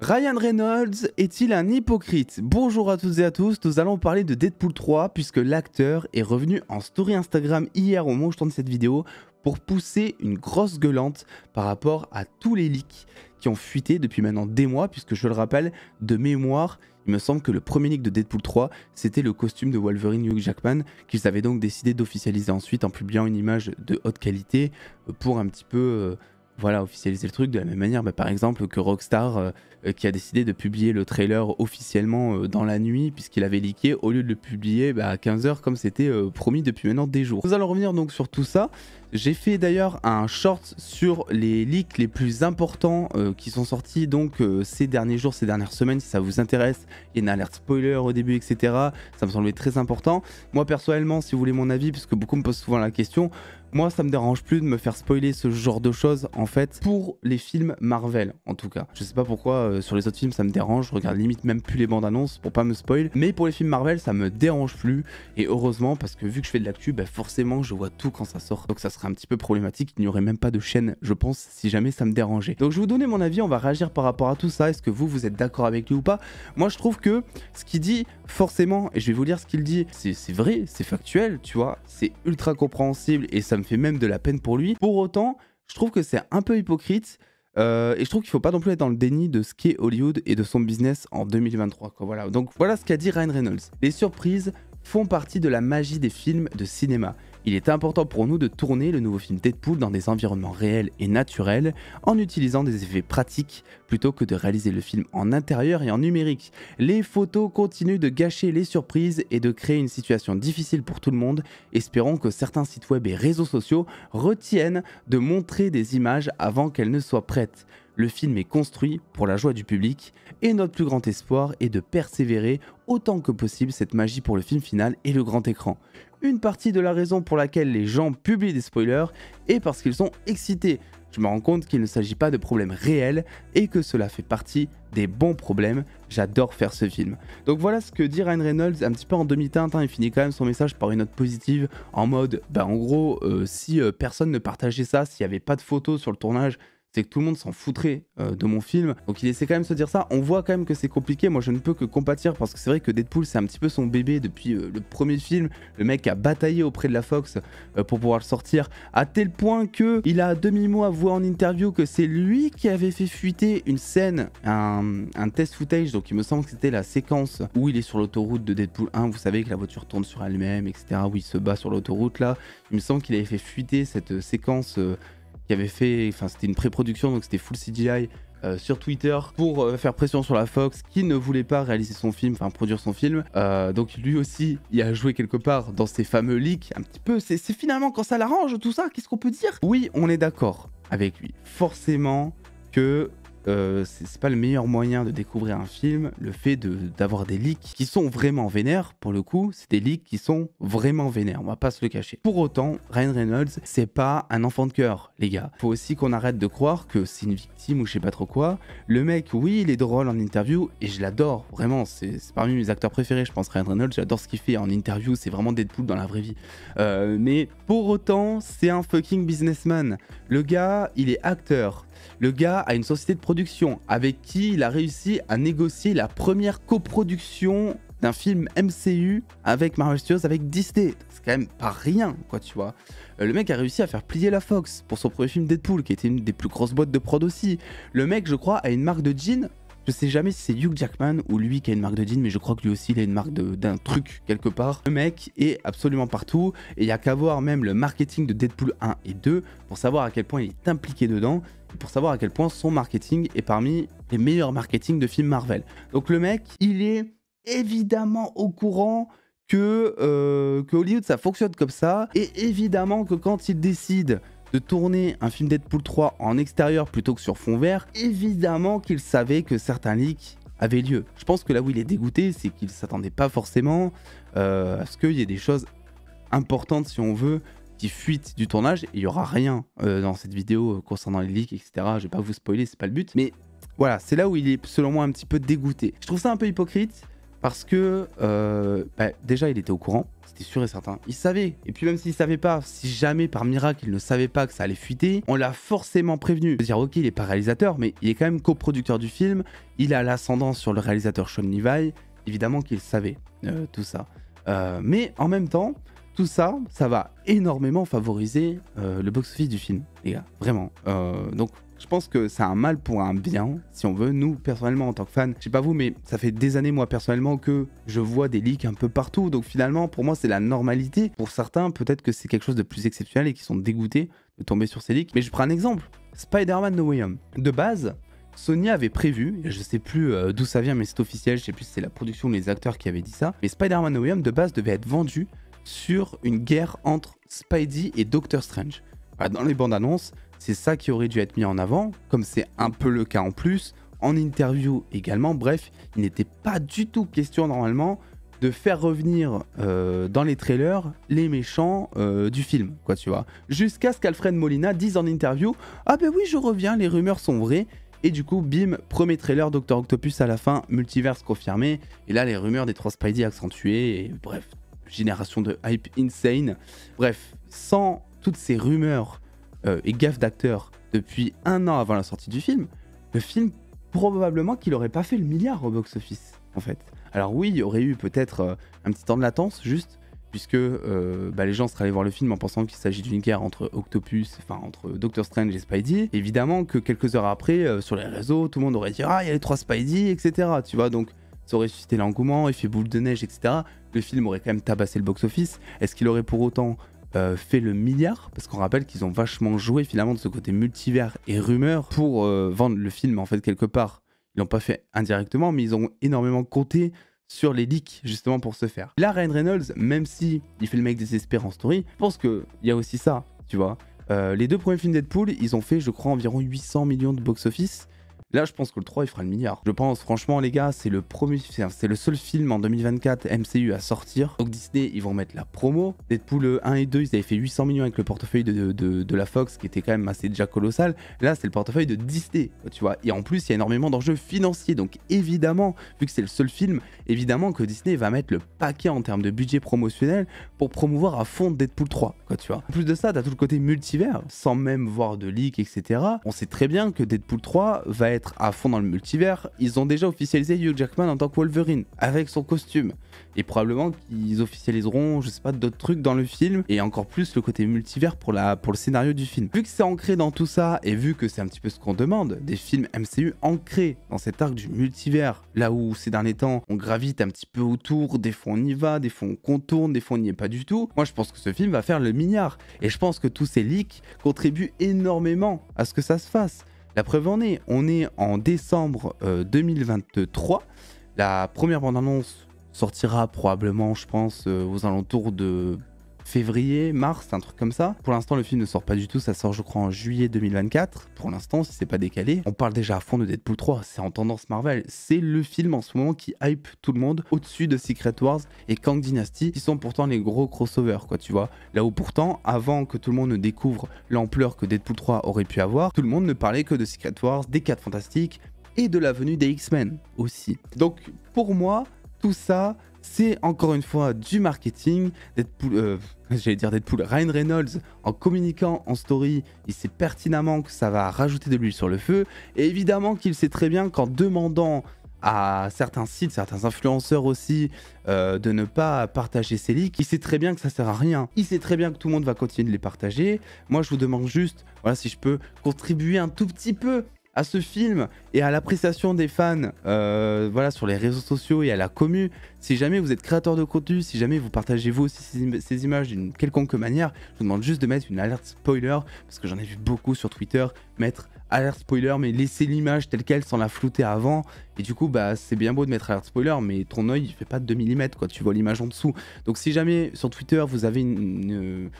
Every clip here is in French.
Ryan Reynolds est-il un hypocrite? Bonjour à toutes et à tous, nous allons parler de Deadpool 3 puisque l'acteur est revenu en story Instagram hier au moment où je tourne cette vidéo pour pousser une grosse gueulante par rapport à tous les leaks qui ont fuité depuis maintenant des mois, puisque je le rappelle, de mémoire, il me semble que le premier leak de Deadpool 3, c'était le costume de Wolverine Hugh Jackman, qu'ils avaient donc décidé d'officialiser ensuite en publiant une image de haute qualité pour un petit peu... voilà, officialiser le truc de la même manière, par exemple, que Rockstar qui a décidé de publier le trailer officiellement dans la nuit, puisqu'il avait leaké, au lieu de le publier à 15 h comme c'était promis depuis maintenant des jours. Nous allons revenir donc sur tout ça. J'ai fait d'ailleurs un short sur les leaks les plus importants qui sont sortis donc ces derniers jours, ces dernières semaines. Si ça vous intéresse, il y a une alerte spoiler au début, etc. Ça me semblait très important. Moi personnellement, si vous voulez mon avis, puisque beaucoup me posent souvent la question, moi ça me dérange plus de me faire spoiler ce genre de choses en fait pour les films Marvel en tout cas. Je sais pas pourquoi sur les autres films ça me dérange, je regarde limite même plus les bandes annonces pour pas me spoil, mais pour les films Marvel ça me dérange plus et heureusement parce que vu que je fais de l'actu, forcément je vois tout quand ça sort, donc ça serait un petit peu problématique, il n'y aurait même pas de chaîne je pense si jamais ça me dérangeait. Donc je vais vous donner mon avis, on va réagir par rapport à tout ça, est-ce que vous êtes d'accord avec lui ou pas? Moi je trouve que ce qu'il dit forcément, et je vais vous lire ce qu'il dit, c'est vrai, c'est factuel, tu vois, c'est ultra compréhensible et ça me fait même de la peine pour lui. Pour autant, je trouve que c'est un peu hypocrite et je trouve qu'il faut pas non plus être dans le déni de ce qu'est Hollywood et de son business en 2023. Voilà. Donc voilà ce qu'a dit Ryan Reynolds. Les surprises font partie de la magie des films de cinéma. Il est important pour nous de tourner le nouveau film Deadpool dans des environnements réels et naturels en utilisant des effets pratiques plutôt que de réaliser le film en intérieur et en numérique. Les photos continuent de gâcher les surprises et de créer une situation difficile pour tout le monde. Espérons que certains sites web et réseaux sociaux retiennent de montrer des images avant qu'elles ne soient prêtes. Le film est construit pour la joie du public et notre plus grand espoir est de persévérer autant que possible cette magie pour le film final et le grand écran. Une partie de la raison pour laquelle les gens publient des spoilers est parce qu'ils sont excités. Je me rends compte qu'il ne s'agit pas de problèmes réels et que cela fait partie des bons problèmes. J'adore faire ce film. Donc voilà ce que dit Ryan Reynolds un petit peu en demi-teinte. Il finit quand même son message par une note positive en mode en gros si personne ne partageait ça, s'il n'y avait pas de photos sur le tournage, c'est que tout le monde s'en foutrait de mon film. Donc il essaie quand même de se dire ça. On voit quand même que c'est compliqué. Moi je ne peux que compatir parce que c'est vrai que Deadpool c'est un petit peu son bébé depuis le premier film. Le mec a bataillé auprès de la Fox pour pouvoir le sortir à tel point que il a à demi-mot avoué en interview que c'est lui qui avait fait fuiter une scène, un test footage. Donc il me semble que c'était la séquence où il est sur l'autoroute de Deadpool 1. Vous savez que la voiture tourne sur elle-même, etc. Où il se bat sur l'autoroute là. Il me semble qu'il avait fait fuiter cette séquence qui avait fait, c'était une pré-production donc c'était full CGI sur Twitter pour faire pression sur la Fox qui ne voulait pas réaliser son film, produire son film. Donc lui aussi il a joué quelque part dans ces fameux leaks un petit peu, c'est finalement quand ça l'arrange tout ça, qu'est-ce qu'on peut dire? Oui, on est d'accord avec lui, forcément que c'est pas le meilleur moyen de découvrir un film, le fait d'avoir des leaks qui sont vraiment vénères, pour le coup, c'est des leaks qui sont vraiment vénères, on va pas se le cacher. Pour autant, Ryan Reynolds, c'est pas un enfant de cœur, les gars. Faut aussi qu'on arrête de croire que c'est une victime ou je sais pas trop quoi. Le mec, oui, il est drôle en interview et je l'adore, vraiment, c'est parmi mes acteurs préférés, je pense, Ryan Reynolds, j'adore ce qu'il fait en interview, c'est vraiment Deadpool dans la vraie vie. Mais pour autant, c'est un fucking businessman. Le gars, il est acteur. Le gars a une société de production avec qui il a réussi à négocier la première coproduction d'un film MCU avec Marvel Studios, avec Disney. C'est quand même pas rien, quoi, tu vois. Le mec a réussi à faire plier la Fox pour son premier film Deadpool, qui était une des plus grosses boîtes de prod aussi. Le mec, je crois, a une marque de jeans. Je sais jamais si c'est Hugh Jackman ou lui qui a une marque de jeans, mais je crois que lui aussi il a une marque d'un truc quelque part. Le mec est absolument partout et il n'y a qu'à voir même le marketing de Deadpool 1 et 2 pour savoir à quel point il est impliqué dedans et pour savoir à quel point son marketing est parmi les meilleurs marketing de films Marvel. Donc le mec, il est évidemment au courant que Hollywood ça fonctionne comme ça et évidemment que quand il décide de tourner un film Deadpool 3 en extérieur plutôt que sur fond vert, évidemment qu'il savait que certains leaks avaient lieu. Je pense que là où il est dégoûté, c'est qu'il ne s'attendait pas forcément à ce qu'il y ait des choses importantes, si on veut, qui fuitent du tournage. Il n'y aura rien dans cette vidéo concernant les leaks, etc. Je ne vais pas vous spoiler, c'est pas le but. Mais voilà, c'est là où il est selon moi un petit peu dégoûté. Je trouve ça un peu hypocrite. Parce que déjà il était au courant, c'était sûr et certain. Il savait. Et puis même s'il savait pas, si jamais par miracle il ne savait pas que ça allait fuiter, on l'a forcément prévenu. Je veux dire, ok, il est pas réalisateur, mais il est quand même coproducteur du film. Il a l'ascendance sur le réalisateur Sean Levy. Évidemment qu'il savait tout ça. Mais en même temps, tout ça, ça va énormément favoriser le box-office du film, les gars. Vraiment. Donc je pense que c'est un mal pour un bien, si on veut. Nous, personnellement, en tant que fan, je sais pas vous, mais ça fait des années, moi, personnellement, que je vois des leaks un peu partout. Donc finalement, pour moi, c'est la normalité. Pour certains, peut-être que c'est quelque chose de plus exceptionnel et qui sont dégoûtés de tomber sur ces leaks. Mais je prends un exemple. Spider-Man No Way Home. De base, Sony avait prévu, je sais plus d'où ça vient, mais c'est officiel, je sais plus si c'est la production ou les acteurs qui avaient dit ça, mais Spider-Man No Way Home, de base, devait être vendu sur une guerre entre Spidey et Doctor Strange. Voilà, dans les bandes annonces, c'est ça qui aurait dû être mis en avant, comme c'est un peu le cas en plus, en interview également. Bref, il n'était pas du tout question normalement de faire revenir dans les trailers les méchants du film, quoi, tu vois. Jusqu'à ce qu'Alfred Molina dise en interview « Ah ben oui, je reviens, les rumeurs sont vraies ». Et du coup, bim, premier trailer Dr Octopus à la fin, multiverse confirmé. Et là, les rumeurs des 3 Spidey accentuées, et bref, génération de hype insane. Bref, sans toutes ces rumeurs et gaffes d'acteurs depuis 1 an avant la sortie du film, le film, probablement qu'il n'aurait pas fait le milliard au box-office, en fait. Alors oui, il y aurait eu peut-être un petit temps de latence, juste, puisque les gens seraient allés voir le film en pensant qu'il s'agit d'une guerre entre Octopus, enfin entre Doctor Strange et Spidey. Évidemment que quelques heures après, sur les réseaux, tout le monde aurait dit « Ah, il y a les 3 Spidey, etc. » Tu vois, donc ça aurait suscité l'engouement, effet boule de neige, etc. Le film aurait quand même tabassé le box-office. Est-ce qu'il aurait pour autant fait le milliard? Parce qu'on rappelle qu'ils ont vachement joué finalement de ce côté multivers et rumeur pour vendre le film en fait quelque part. Ils l'ont pas fait indirectement, mais ils ont énormément compté sur les leaks justement pour ce faire. Là, Ryan Reynolds, même si il fait le mec désespéré en story, je pense qu'il y a aussi ça, tu vois. Les 2 premiers films Deadpool, ils ont fait, je crois, environ 800 millions de box-office. Là, je pense que le 3, il fera le milliard. Je pense, franchement, les gars, c'est le seul film en 2024 MCU à sortir. Donc Disney, ils vont mettre la promo. Deadpool 1 et 2, ils avaient fait 800 millions avec le portefeuille de la Fox, qui était quand même assez déjà colossal. Là, c'est le portefeuille de Disney, tu vois. Et en plus, il y a énormément d'enjeux financiers. Donc évidemment, vu que c'est le seul film, évidemment que Disney va mettre le paquet en termes de budget promotionnel pour promouvoir à fond Deadpool 3, quoi, tu vois. En plus de ça, t'as tout le côté multivers, sans même voir de leaks, etc. On sait très bien que Deadpool 3 va être à fond dans le multivers. Ils ont déjà officialisé Hugh Jackman en tant que Wolverine avec son costume et probablement qu'ils officialiseront, je sais pas, d'autres trucs dans le film et encore plus le côté multivers pour le scénario du film. Vu que c'est ancré dans tout ça et vu que c'est un petit peu ce qu'on demande, des films MCU ancrés dans cet arc du multivers, là où ces derniers temps on gravite un petit peu autour, des fois on y va, des fois on contourne, des fois on n'y est pas du tout, moi je pense que ce film va faire le milliard et je pense que tous ces leaks contribuent énormément à ce que ça se fasse. La preuve en est, on est en décembre 2023. La première bande-annonce sortira probablement, je pense, aux alentours de février, mars, un truc comme ça. Pour l'instant, le film ne sort pas du tout. Ça sort, je crois, en juillet 2024. Pour l'instant, si c'est pas décalé. On parle déjà à fond de Deadpool 3. C'est en tendance Marvel. C'est le film en ce moment qui hype tout le monde au-dessus de Secret Wars et Kang Dynasty, qui sont pourtant les gros crossovers, quoi, tu vois. Là où pourtant, avant que tout le monde ne découvre l'ampleur que Deadpool 3 aurait pu avoir, tout le monde ne parlait que de Secret Wars, des 4 Fantastiques et de la venue des X-Men aussi. Donc, pour moi, tout ça, c'est encore une fois du marketing. Deadpool, Ryan Reynolds, en communiquant en story, il sait pertinemment que ça va rajouter de l'huile sur le feu. Et évidemment qu'il sait très bien qu'en demandant à certains sites, certains influenceurs aussi, de ne pas partager ces leaks, il sait très bien que ça sert à rien. Il sait très bien que tout le monde va continuer de les partager. Moi, je vous demande juste, voilà, si je peux contribuer un tout petit peu à ce film et à l'appréciation des fans voilà, sur les réseaux sociaux et à la commu. Si jamais vous êtes créateur de contenu, si jamais vous partagez vous aussi ces images d'une quelconque manière, je vous demande juste de mettre une alerte spoiler, parce que j'en ai vu beaucoup sur Twitter mettre alerte spoiler mais laisser l'image telle qu'elle sans la flouter avant, et du coup bah c'est bien beau de mettre alerte spoiler mais ton œil il fait pas de 2 mm quoi, tu vois l'image en dessous. Donc si jamais sur Twitter vous avez une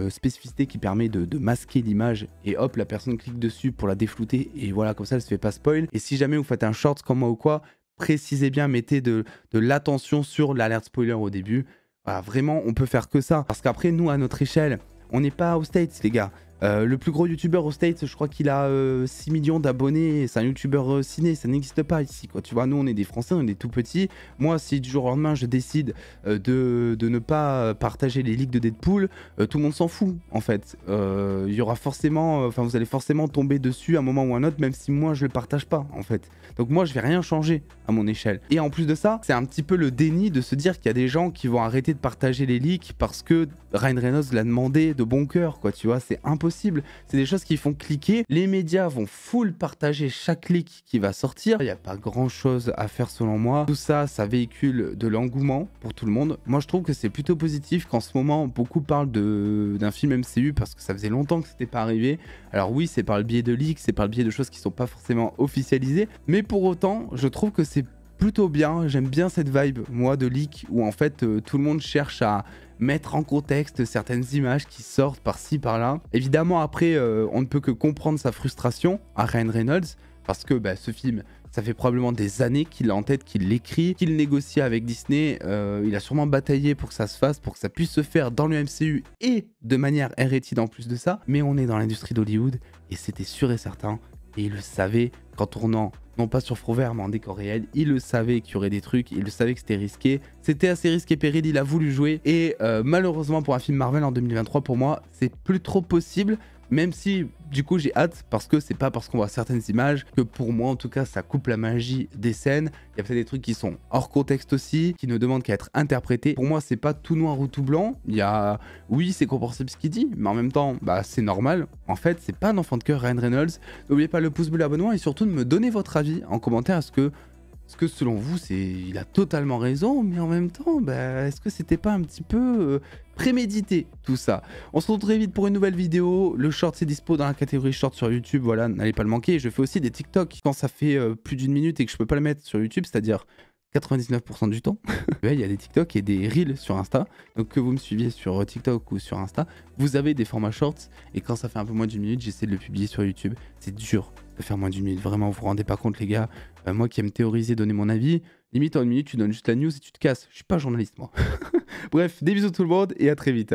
spécificité qui permet de masquer l'image et hop la personne clique dessus pour la déflouter et voilà comme ça elle se fait pas spoil. Et si jamais vous faites un short comme moi ou quoi, précisez bien, mettez de l'attention sur l'alerte spoiler au début. Voilà, vraiment on peut faire que ça, parce qu'après nous à notre échelle on n'est pas aux States les gars. Le plus gros youtubeur aux States, je crois qu'il a 6 millions d'abonnés. C'est un youtubeur ciné, ça n'existe pas ici, quoi. Tu vois, nous, on est des Français, on est tout petits. Moi, si du jour au lendemain, je décide de ne pas partager les leaks de Deadpool, tout le monde s'en fout, en fait. Il y aura forcément, enfin, vous allez forcément tomber dessus à un moment ou un autre, même si moi, je le partage pas, en fait. Donc moi, je vais rien changer à mon échelle. Et en plus de ça, c'est un petit peu le déni de se dire qu'il y a des gens qui vont arrêter de partager les leaks parce que Ryan Reynolds l'a demandé de bon cœur, quoi, tu vois, c'est impossible. C'est des choses qui font cliquer. Les médias vont full partager chaque leak qui va sortir. Il n'y a pas grand chose à faire selon moi. Tout ça, ça véhicule de l'engouement pour tout le monde. Moi, je trouve que c'est plutôt positif qu'en ce moment, beaucoup parlent d'un film MCU parce que ça faisait longtemps que c'était pas arrivé. Alors oui, c'est par le biais de leaks, c'est par le biais de choses qui sont pas forcément officialisées, mais pour autant, je trouve que c'est plutôt bien. J'aime bien cette vibe, moi, de leak, où en fait, tout le monde cherche à mettre en contexte certaines images qui sortent par-ci, par-là. Évidemment, après, on ne peut que comprendre sa frustration à Ryan Reynolds, parce que ce film, ça fait probablement des années qu'il l'a en tête, qu'il l'écrit, qu'il négocie avec Disney. Il a sûrement bataillé pour que ça se fasse, pour que ça puisse se faire dans le MCU et de manière R-rated en plus de ça. Mais on est dans l'industrie d'Hollywood et c'était sûr et certain. Et il le savait qu'en tournant, non pas sur fond vert, mais en décor réel, il le savait qu'il y aurait des trucs, il le savait que c'était risqué. C'était assez risqué péril, il a voulu jouer. Et malheureusement pour un film Marvel en 2023, pour moi, c'est plus trop possible. Même si, du coup, j'ai hâte parce que c'est pas parce qu'on voit certaines images que pour moi, en tout cas, ça coupe la magie des scènes. Il y a peut-être des trucs qui sont hors contexte aussi, qui ne demandent qu'à être interprétés. Pour moi, c'est pas tout noir ou tout blanc. Il y a, oui, c'est compréhensible ce qu'il dit, mais en même temps, c'est normal. En fait, c'est pas un enfant de cœur, Ryan Reynolds. N'oubliez pas le pouce bleu, l'abonnement et surtout de me donner votre avis en commentaire. Est-ce que selon vous, il a totalement raison, mais en même temps, est-ce que c'était pas un petit peu prémédité tout ça? On se retrouve très vite pour une nouvelle vidéo. Le short, c'est dispo dans la catégorie short sur YouTube, voilà, n'allez pas le manquer. Je fais aussi des TikTok quand ça fait plus d'une minute et que je peux pas le mettre sur YouTube, c'est-à-dire 99% du temps. Il y a des TikTok et des Reels sur Insta. Donc que vous me suiviez sur TikTok ou sur Insta, vous avez des formats shorts. Et quand ça fait un peu moins d'une minute, j'essaie de le publier sur YouTube. C'est dur de faire moins d'une minute. Vraiment, vous vous rendez pas compte, les gars. Moi qui aime théoriser, donner mon avis, limite en une minute, tu donnes juste la news et tu te casses. Je suis pas journaliste, moi. Bref, des bisous tout le monde et à très vite.